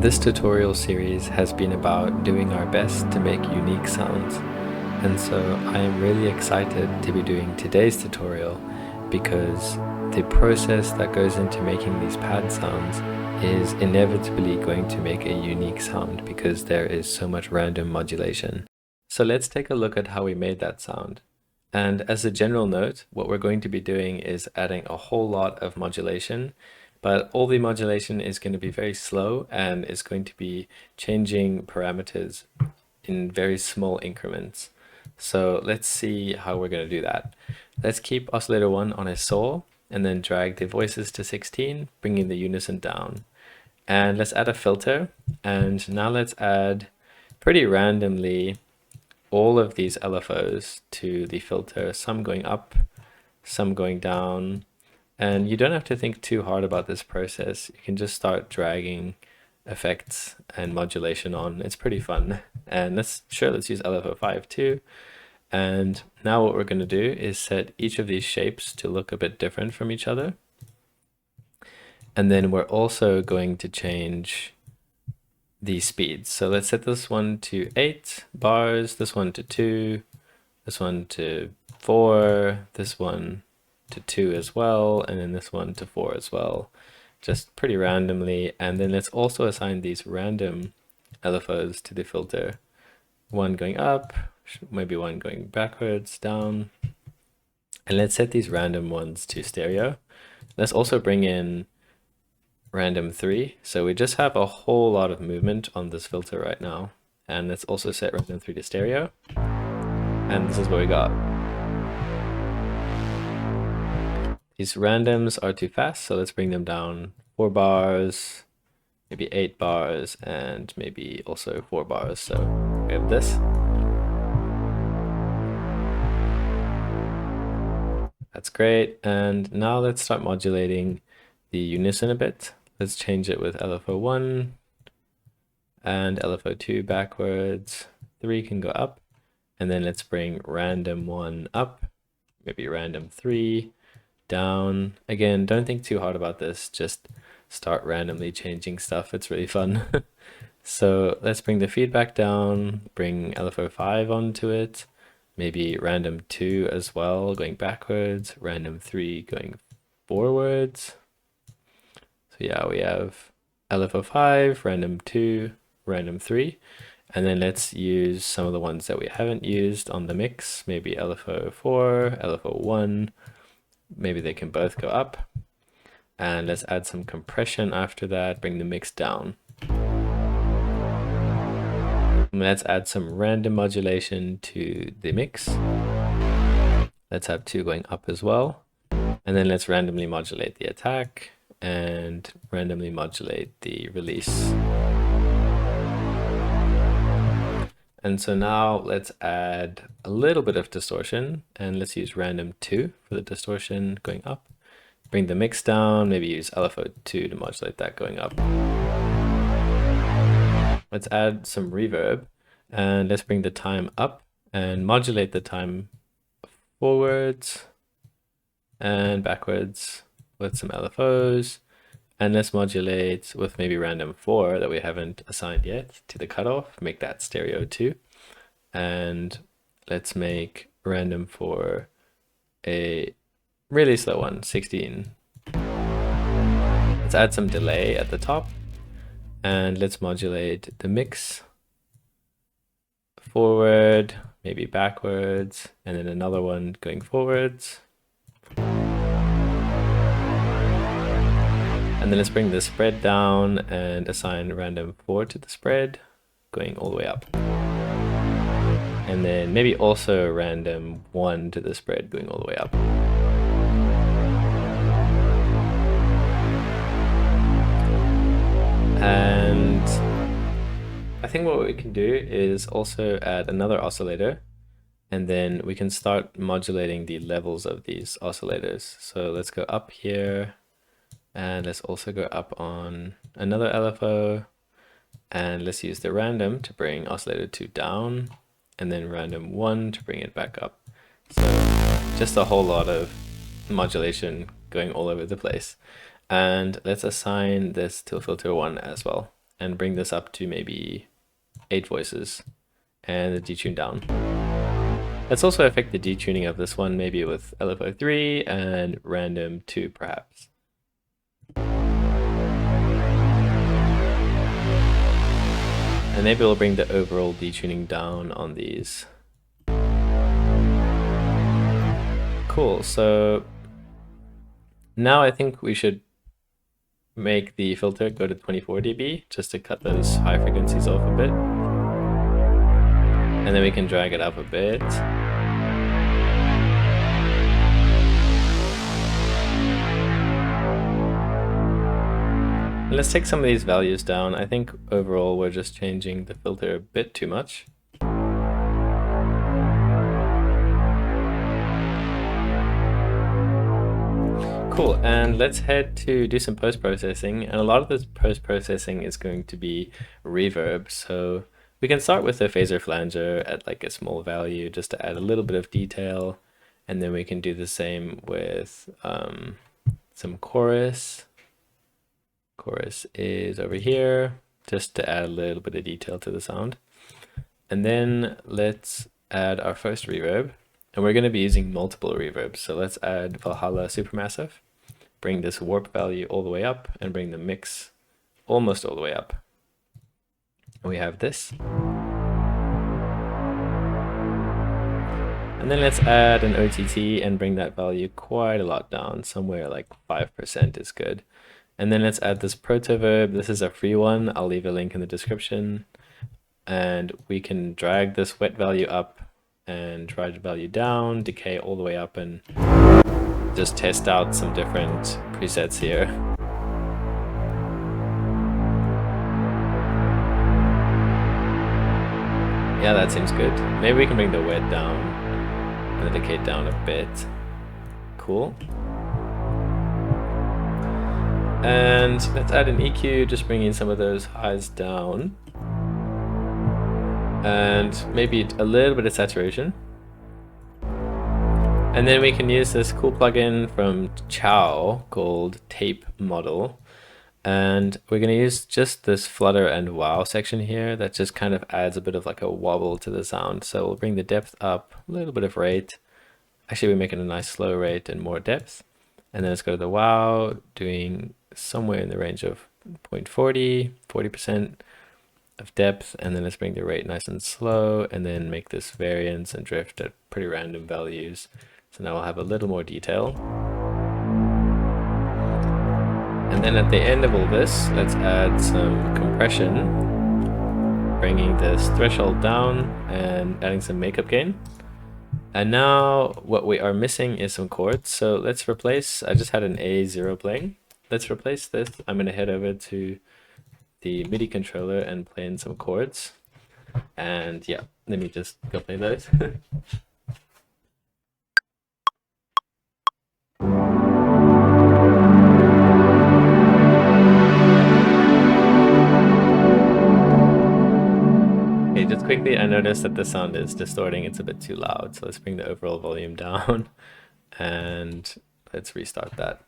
This tutorial series has been about doing our best to make unique sounds, and so I am really excited to be doing today's tutorial because the process that goes into making these pad sounds is inevitably going to make a unique sound because there is so much random modulation. So let's take a look at how we made that sound. And as a general note, what we're going to be doing is adding a whole lot of modulation, but all the modulation is going to be very slow and is going to be changing parameters in very small increments. So let's see how we're going to do that. Let's keep oscillator 1 on a saw and then drag the voices to 16, bringing the unison down. And let's add a filter, and now let's add pretty randomly all of these LFOs to the filter, some going up, some going down. And you don't have to think too hard about this process. You can just start dragging effects and modulation on. It's pretty fun. And let's use LFO 5 too. And now what we're going to do is set each of these shapes to look a bit different from each other. And then we're also going to change the speeds. So let's set this one to 8 bars, this one to 2, this one to 4, this one to 2 as well, and then this one to 4 as well, just pretty randomly. And then let's also assign these random LFOs to the filter, one going up, maybe one going backwards, down. And let's set these random ones to stereo. Let's also bring in random 3. So we just have a whole lot of movement on this filter right now. And let's also set random 3 to stereo. And this is what we got. These randoms are too fast, so let's bring them down 4 bars, maybe 8 bars, and maybe also 4 bars. So we have this. That's great. And now let's start modulating the unison a bit. Let's change it with LFO 1 and LFO 2 backwards. 3 can go up. And then let's bring random 1 up, maybe random 3 down. Again, don't think too hard about this. Just start randomly changing stuff. It's really fun. So let's bring the feedback down, bring LFO 5 onto it, maybe random 2 as well, going backwards, random 3 going forwards. So yeah, we have LFO 5, random 2, random 3. And then let's use some of the ones that we haven't used on the mix, maybe LFO 4, LFO 1. Maybe they can both go up. And let's add some compression after that, bring the mix down. And let's add some random modulation to the mix. Let's have 2 going up as well. And then let's randomly modulate the attack and randomly modulate the release. And so now let's add a little bit of distortion, and let's use random 2 for the distortion going up. Bring the mix down, maybe use LFO 2 to modulate that going up. Let's add some reverb, and let's bring the time up and modulate the time forwards and backwards with some LFOs. And let's modulate with maybe random 4 that we haven't assigned yet to the cutoff, make that stereo 2. And let's make random 4 a really slow one, 16. Let's add some delay at the top, and let's modulate the mix forward, maybe backwards, and then another one going forwards. And then let's bring the spread down and assign random 4 to the spread, going all the way up. And then maybe also random 1 to the spread, going all the way up. And I think what we can do is also add another oscillator, and then we can start modulating the levels of these oscillators. So let's go up here. And let's also go up on another LFO, and let's use the random to bring oscillator 2 down, and then random 1 to bring it back up. So just a whole lot of modulation going all over the place. And let's assign this to filter 1 as well. and bring this up to maybe 8 voices and the detune down. Let's also affect the detuning of this one, maybe with LFO 3 and random 2 perhaps. And maybe we'll bring the overall detuning down on these. Cool, so now I think we should make the filter go to 24 dB just to cut those high frequencies off a bit. And then we can drag it up a bit. Let's take some of these values down. I think overall we're just changing the filter a bit too much. Cool, and let's head to do some post-processing, and a lot of this post-processing is going to be reverb, so we can start with a phaser flanger at like a small value just to add a little bit of detail, and then we can do the same with some chorus. Chorus is over here, just to add a little bit of detail to the sound. And then let's add our first reverb, and we're going to be using multiple reverbs. So let's add Valhalla Supermassive, bring this warp value all the way up, and bring the mix almost all the way up. And we have this. And then let's add an OTT and bring that value quite a lot down, somewhere like 5% is good. And then let's add this protoverb. This is a free one. I'll leave a link in the description. And we can drag this wet value up and drive the value down, decay all the way up, and just test out some different presets here. Yeah, that seems good. Maybe we can bring the wet down and the decay down a bit. Cool. And let's add an EQ, just bringing some of those highs down. And maybe a little bit of saturation. And then we can use this cool plugin from Chow called Tape Model. And we're going to use just this flutter and wow section here that just kind of adds a bit of like a wobble to the sound. So we'll bring the depth up, a little bit of rate. Actually, we're making a nice slow rate and more depth. And then let's go to the wow, doing somewhere in the range of 0.40, 40% of depth. And then let's bring the rate nice and slow, and then make this variance and drift at pretty random values. So now we'll have a little more detail. And then at the end of all this, let's add some compression, bringing this threshold down and adding some makeup gain. And now what we are missing is some chords. So let's replace, I just had an A0 playing. Let's replace this. I'm going to head over to the MIDI controller and play in some chords. And yeah, let me just go play those. Okay, just quickly, I noticed that the sound is distorting. It's a bit too loud. So let's bring the overall volume down and let's restart that.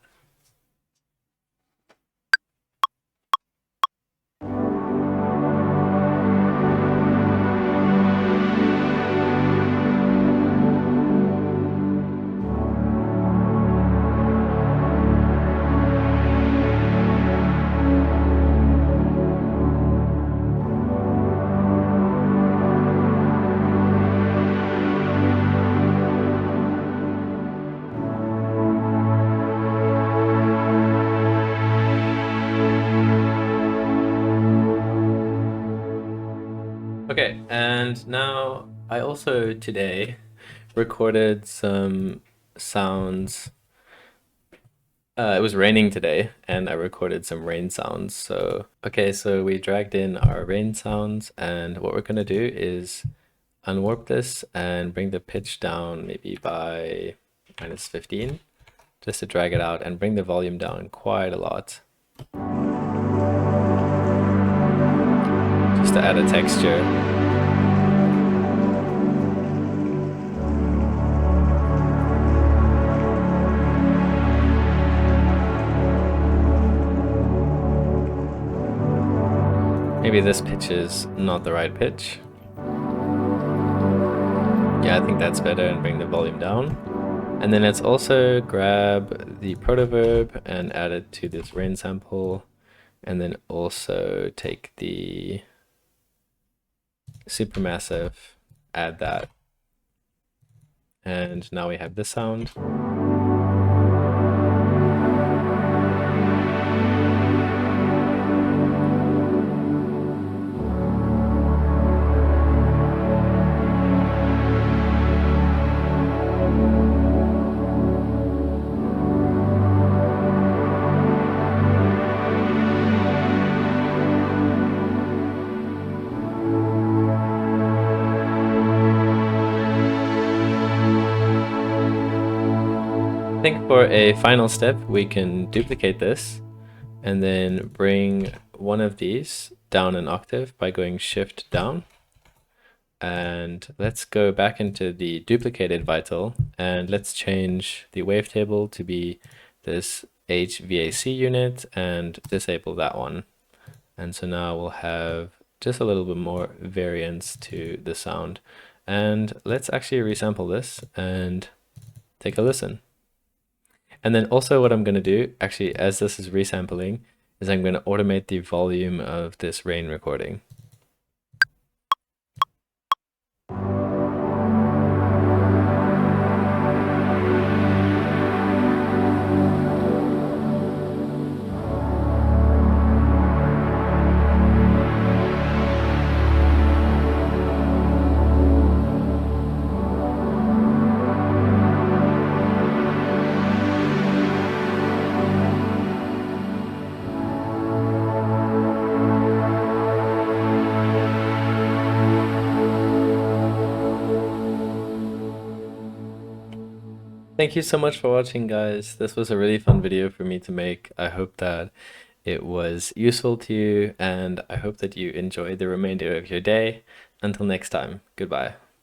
Okay, and now I also today recorded some sounds. It was raining today, and I recorded some rain sounds. So, okay, so we dragged in our rain sounds, and what we're gonna do is unwarp this and bring the pitch down maybe by -15, just to drag it out and bring the volume down quite a lot. Just to add a texture. Maybe this pitch is not the right pitch. Yeah, I think that's better, and bring the volume down. And then let's also grab the protoverb and add it to this rain sample. And then also take the supermassive, add that. And now we have this sound. I think for a final step, we can duplicate this and then bring one of these down an octave by going shift down. And let's go back into the duplicated vital and let's change the wavetable to be this HVAC unit and disable that one. And so now we'll have just a little bit more variance to the sound. And let's actually resample this and take a listen. And then also what I'm going to do, actually, as this is resampling, is I'm going to automate the volume of this rain recording. Thank you so much for watching, guys. This was a really fun video for me to make. I hope that it was useful to you, and I hope that you enjoy the remainder of your day. Until next time, goodbye.